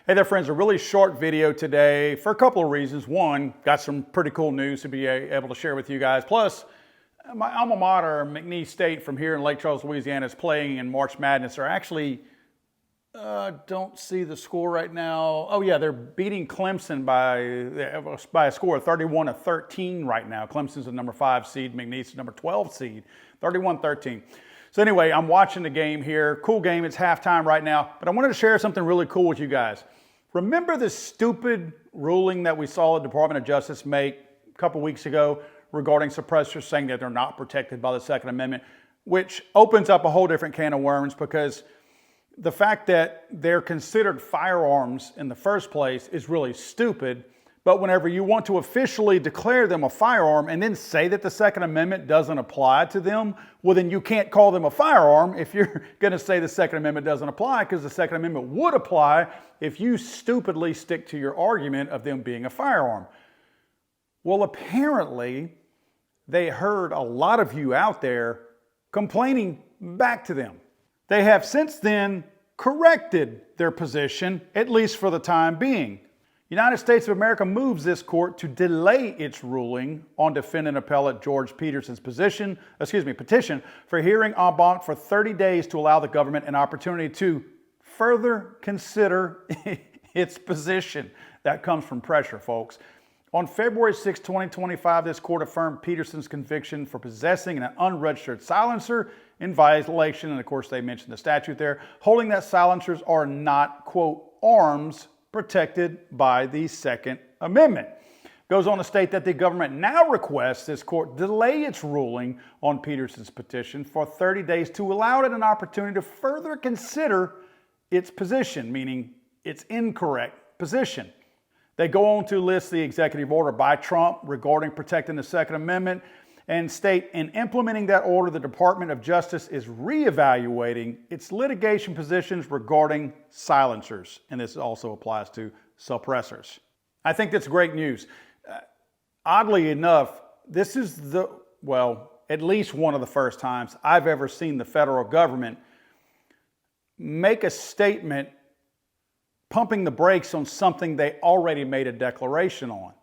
Hey there, friends. A really short video today for a couple of reasons. One, got some pretty cool news to be able to share with you guys. Plus, my alma mater, McNeese State, from here in Lake Charles, Louisiana, is playing in March Madness. They're actually, don't see the score right now. Oh yeah, they're beating Clemson by a score of 31-13 right now. Clemson's the number 5 seed, McNeese is number 12 seed, 31-13. So anyway, I'm watching the game here. Cool game. It's halftime right now. But I wanted to share something really cool with you guys. Remember the stupid ruling that we saw the Department of Justice make a couple weeks ago regarding suppressors, saying that they're not protected by the Second Amendment, which opens up a whole different can of worms, because the fact that they're considered firearms in the first place is really stupid. But whenever you want to officially declare them a firearm and then say that the Second Amendment doesn't apply to them, well, then you can't call them a firearm if you're going to say the Second Amendment doesn't apply, because the Second Amendment would apply if you stupidly stick to your argument of them being a firearm. Well, apparently, they heard a lot of you out there complaining back to them. They have since then corrected their position, at least for the time being. United States of America moves this court to delay its ruling on defendant appellate George Peterson's petition for hearing en banc for 30 days to allow the government an opportunity to further consider its position. That comes from pressure, folks. On February 6, 2025, this court affirmed Peterson's conviction for possessing an unregistered silencer in violation, and of course they mentioned the statute there, holding that silencers are not, quote, arms protected by the Second Amendment. Goes on to state that the government now requests this court delay its ruling on Peterson's petition for 30 days to allow it an opportunity to further consider its position, meaning its incorrect position. They go on to list the executive order by Trump regarding protecting the Second Amendment and state, in implementing that order, the Department of Justice is reevaluating its litigation positions regarding silencers. And this also applies to suppressors. I think that's great news. Oddly enough, this is at least one of the first times I've ever seen the federal government make a statement pumping the brakes on something they already made a declaration on.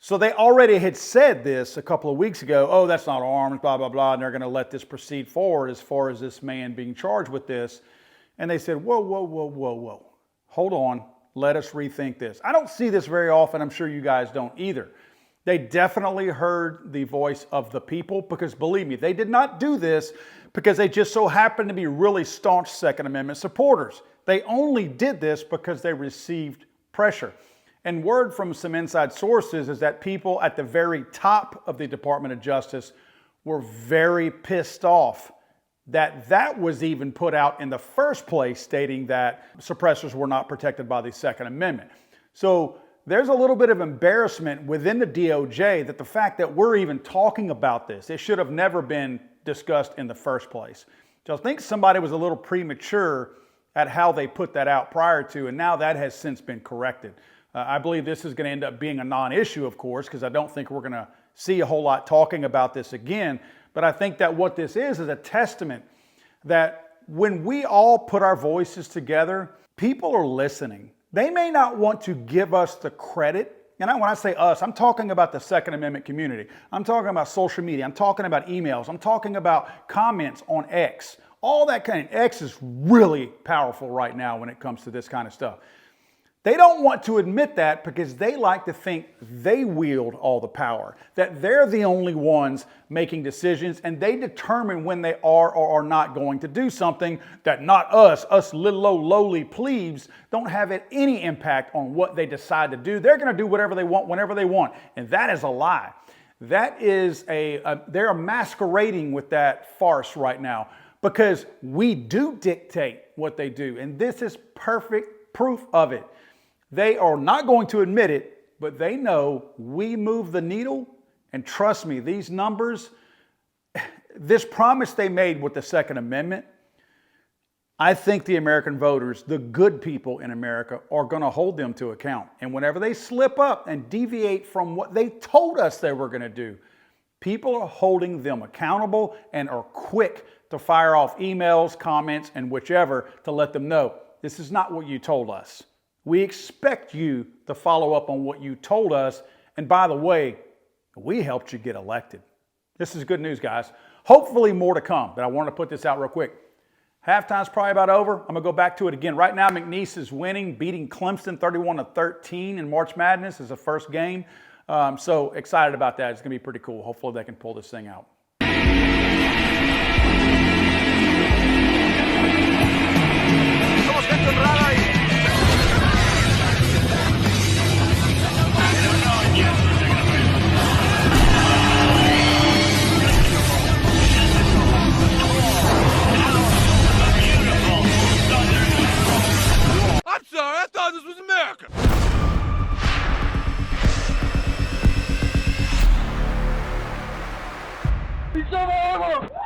So they already had said this a couple of weeks ago, oh, that's not arms, blah, blah, blah, and they're going to let this proceed forward as far as this man being charged with this. And they said, whoa, hold on, let us rethink this. I don't see this very often. I'm sure you guys don't either. They definitely heard the voice of the people, because believe me, they did not do this because they just so happened to be really staunch Second Amendment supporters. They only did this because they received pressure. And word from some inside sources is that people at the very top of the Department of Justice were very pissed off that that was even put out in the first place, stating that suppressors were not protected by the Second Amendment. So there's a little bit of embarrassment within the DOJ that the fact that we're even talking about this, it should have never been discussed in the first place. So I think somebody was a little premature at how they put that out prior to, and now that has since been corrected. I believe this is going to end up being a non-issue, of course, because I don't think we're going to see a whole lot talking about this again. But I think that what this is a testament that when we all put our voices together, people are listening. They may not want to give us the credit. And when I say us, I'm talking about the Second Amendment community. I'm talking about social media. I'm talking about emails. I'm talking about comments on X. All that kind of, X is really powerful right now when it comes to this kind of stuff. They don't want to admit that because they like to think they wield all the power, that they're the only ones making decisions, and they determine when they are or are not going to do something, that not us little old lowly plebes, don't have any impact on what they decide to do. They're going to do whatever they want, whenever they want. And that is a lie. That is they're masquerading with that farce right now, because we do dictate what they do. And this is perfect proof of it. They are not going to admit it, but they know we move the needle. And trust me, these numbers, this promise they made with the Second Amendment, I think the American voters, the good people in America, are going to hold them to account. And whenever they slip up and deviate from what they told us they were going to do, people are holding them accountable and are quick to fire off emails, comments, and whichever to let them know, this is not what you told us. We expect you to follow up on what you told us. And by the way, we helped you get elected. This is good news, guys. Hopefully more to come, but I want to put this out real quick. Halftime's probably about over. I'm going to go back to it again. Right now, McNeese is winning, beating Clemson 31-13 in March Madness as the first game. So excited about that. It's going to be pretty cool. Hopefully they can pull this thing out. I'm sorry, I thought this was America. It's over!